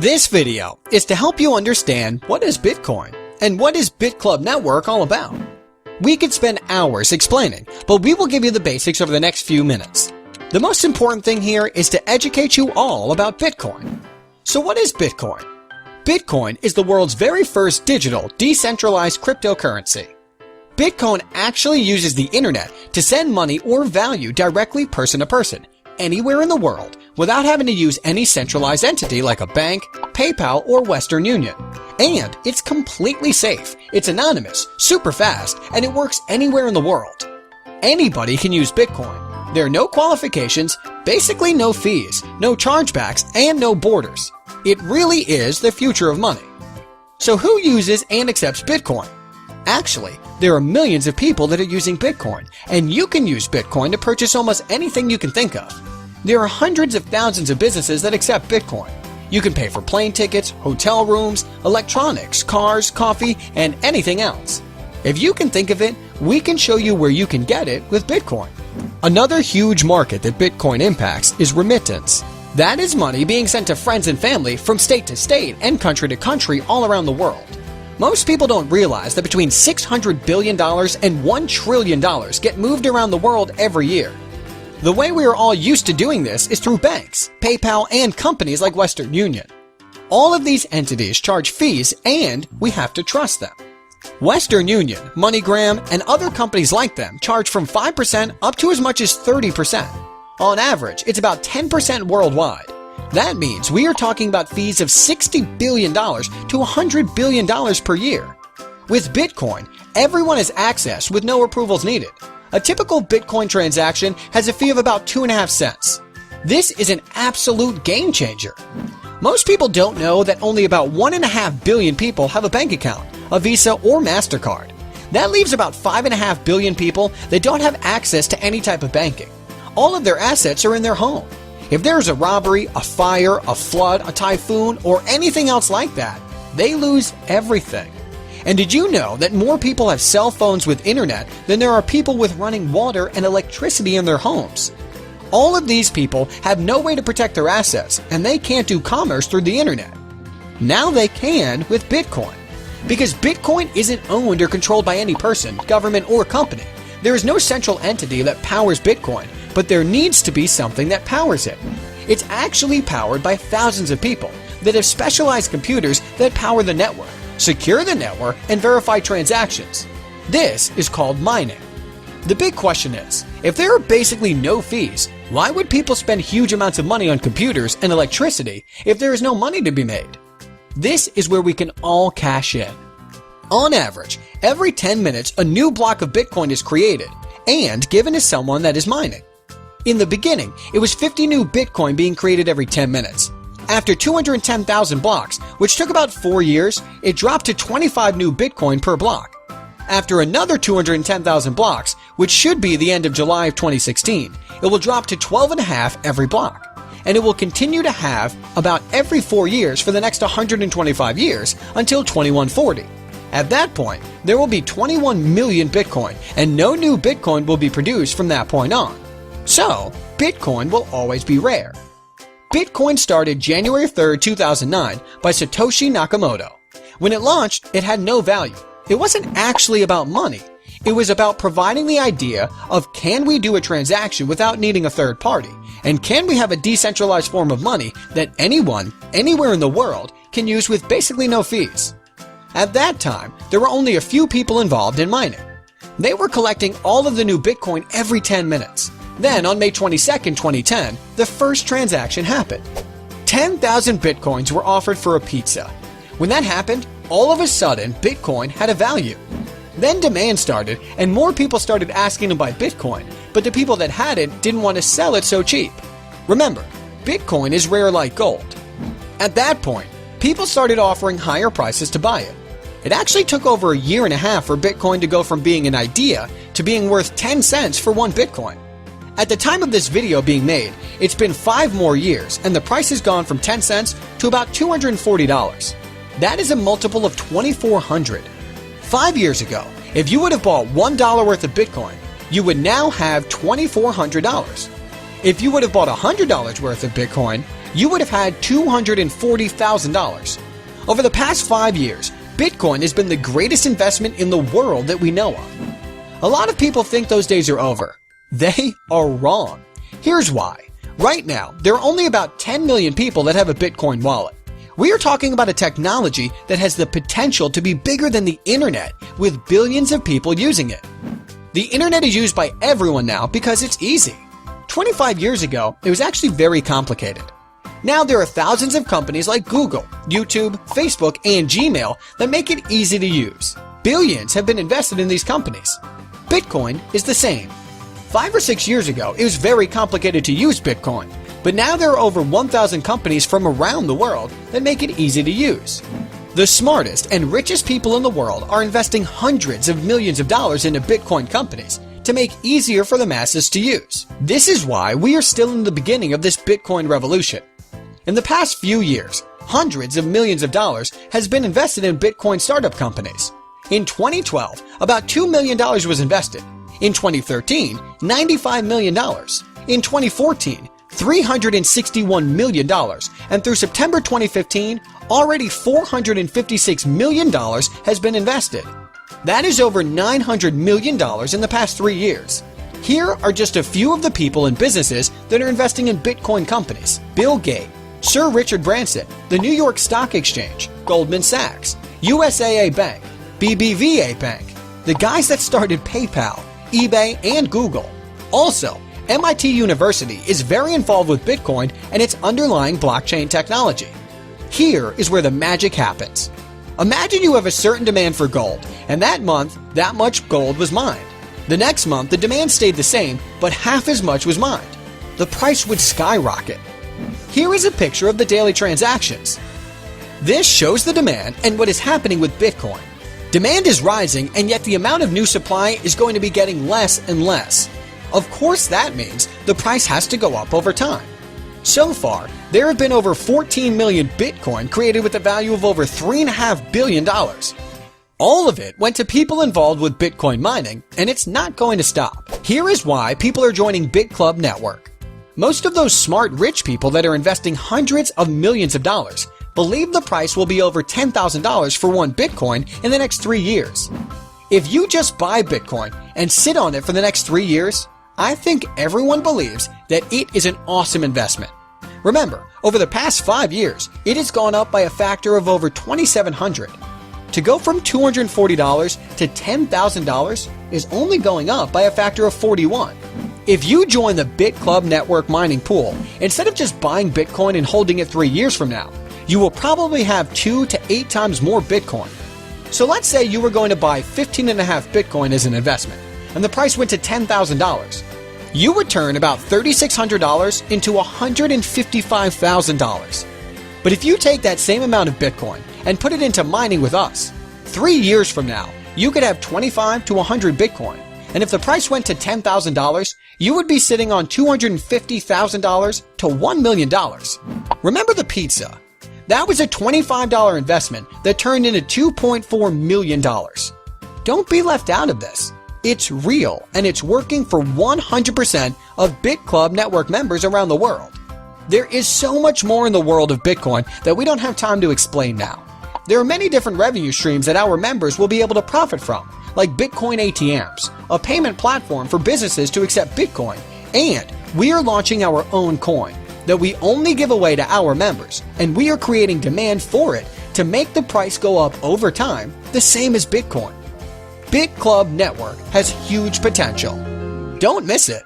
This video is to help you understand what is Bitcoin and what is BitClub network all about. We could spend hours explaining, but we will give you the basics over the next few minutes. The most important thing here is to educate you all about Bitcoin. So what is Bitcoin? Bitcoin is the world's very first digital, decentralized cryptocurrency. Bitcoin actually uses the internet to send money or value directly person to person, anywhere in the world, without having to use any centralized entity like a bank, PayPal, or Western Union. And it's completely safe, it's anonymous, super fast, and it works anywhere in the world. Anybody can use Bitcoin. There are no qualifications, basically no fees, no chargebacks, and no borders. It really is the future of money. So who uses and accepts Bitcoin? Actually, there are millions of people that are using Bitcoin, and you can use Bitcoin to purchase almost anything you can think of. There are hundreds of thousands of businesses that accept Bitcoin. You can pay for plane tickets, hotel rooms, electronics, cars, coffee, and anything else. If you can think of it, we can show you where you can get it with Bitcoin. Another huge market that Bitcoin impacts is remittance. That is money being sent to friends and family from state to state and country to country all around the world. Most people don't realize that between $600 billion and $1 trillion get moved around the world every year. The way we are all used to doing this is through banks, PayPal, and companies like Western Union. All of these entities charge fees and we have to trust them. Western Union, MoneyGram, and other companies like them charge from 5% up to as much as 30%. On average, it's about 10% worldwide. That means we are talking about fees of $60 billion to $100 billion per year. With Bitcoin, everyone has access with no approvals needed. A typical Bitcoin transaction has a fee of about 2.5 cents. This is an absolute game changer. Most people don't know that only about 1.5 billion people have a bank account, a Visa or MasterCard. That leaves about 5.5 billion people that don't have access to any type of banking. All of their assets are in their home. If there is a robbery, a fire, a flood, a typhoon, or anything else like that, they lose everything. And did you know that more people have cell phones with internet than there are people with running water and electricity in their homes? All of these people have no way to protect their assets, and they can't do commerce through the internet. Now they can with Bitcoin. Because Bitcoin isn't owned or controlled by any person, government, or company. There is no central entity that powers Bitcoin, but there needs to be something that powers it. It's actually powered by thousands of people that have specialized computers that power the network, secure the network, and verify transactions. This is called mining. The big question is, if there are basically no fees, why would people spend huge amounts of money on computers and electricity if there is no money to be made? This is where we can all cash in. On average, every 10 minutes a new block of Bitcoin is created and given to someone that is mining. In the beginning, it was 50 new Bitcoin being created every 10 minutes. After 210,000 blocks, which took about 4 years, it dropped to 25 new Bitcoin per block. After another 210,000 blocks, which should be the end of July of 2016, it will drop to 12.5 every block. And it will continue to have about every 4 years for the next 125 years until 2140. At that point, there will be 21 million Bitcoin, and no new Bitcoin will be produced from that point on. So, Bitcoin will always be rare. Bitcoin started January 3, 2009 by Satoshi Nakamoto. When it launched, it had no value. It wasn't actually about money. It was about providing the idea of can we do a transaction without needing a third party? And can we have a decentralized form of money that anyone, anywhere in the world, can use with basically no fees? At that time, there were only a few people involved in mining. They were collecting all of the new Bitcoin every 10 minutes. Then, on May 22, 2010, the first transaction happened. 10,000 Bitcoins were offered for a pizza. When that happened, all of a sudden, Bitcoin had a value. Then demand started, and more people started asking to buy Bitcoin, but the people that had it didn't want to sell it so cheap. Remember, Bitcoin is rare like gold. At that point, people started offering higher prices to buy it. It actually took over a year and a half for Bitcoin to go from being an idea to being worth 10 cents for one Bitcoin. At the time of this video being made, it's been 5 more years and the price has gone from 10 cents to about $240. That is a multiple of 2,400. 5 years ago, if you would have bought $1 worth of Bitcoin, you would now have $2,400. If you would have bought $100 worth of Bitcoin, you would have had $240,000. Over the past 5 years, Bitcoin has been the greatest investment in the world that we know of. A lot of people think those days are over. They are wrong. Here's why. Right now, there are only about 10 million people that have a Bitcoin wallet. We are talking about a technology that has the potential to be bigger than the internet, with billions of people using it. The internet is used by everyone now because it's easy. 25 years ago, it was actually very complicated. Now there are thousands of companies like Google, YouTube, Facebook, and Gmail that make it easy to use. Billions have been invested in these companies. Bitcoin is the same. 5 or 6 years ago, it was very complicated to use Bitcoin, but now there are over 1,000 companies from around the world that make it easy to use. The smartest and richest people in the world are investing hundreds of millions of dollars into Bitcoin companies to make it easier for the masses to use. This is why we are still in the beginning of this Bitcoin revolution. In the past few years, hundreds of millions of dollars has been invested in Bitcoin startup companies. In 2012, about $2 million was invested. In 2013, $95 million. In 2014, $361 million. And through September 2015, already $456 million has been invested. That is over $900 million in the past 3 years. Here are just a few of the people and businesses that are investing in Bitcoin companies: Bill Gates, Sir Richard Branson, the New York Stock Exchange, Goldman Sachs, USAA Bank, BBVA Bank, the guys that started PayPal, eBay, and Google. Also, MIT University is very involved with Bitcoin and its underlying blockchain technology. Here is where the magic happens. Imagine you have a certain demand for gold, and that month, that much gold was mined. The next month, the demand stayed the same, but half as much was mined. The price would skyrocket. Here is a picture of the daily transactions. This shows the demand and what is happening with Bitcoin. Demand is rising, and yet the amount of new supply is going to be getting less and less. Of course, that means the price has to go up over time. So far, there have been over 14 million Bitcoin created with a value of over $3.5 billion. All of it went to people involved with Bitcoin mining, and it's not going to stop. Here is why people are joining BitClub network. Most of those smart rich people that are investing hundreds of millions of dollars believe the price will be over $10,000 for one Bitcoin in the next 3 years. If you just buy Bitcoin and sit on it for the next 3 years, I think everyone believes that it is an awesome investment. Remember, over the past 5 years, it has gone up by a factor of over 2,700. To go from $240 to $10,000 is only going up by a factor of 41. If you join the BitClub network mining pool, instead of just buying Bitcoin and holding it 3 years from now, you will probably have 2 to 8 times more Bitcoin. So let's say you were going to buy 15.5 Bitcoin as an investment, and the price went to $10,000. You would turn about $3,600 into $155,000. But if you take that same amount of Bitcoin and put it into mining with us, 3 years from now, you could have 25 to 100 Bitcoin. And if the price went to $10,000, you would be sitting on $250,000 to $1 million. Remember the pizza? That was a $25 investment that turned into $2.4 million. Don't be left out of this. It's real, and it's working for 100% of BitClub network members around the world. There is so much more in the world of Bitcoin that we don't have time to explain now. There are many different revenue streams that our members will be able to profit from, like Bitcoin ATMs, a payment platform for businesses to accept Bitcoin, and we are launching our own coin that we only give away to our members, and we are creating demand for it to make the price go up over time, the same as Bitcoin. BitClub Network has huge potential. Don't miss it.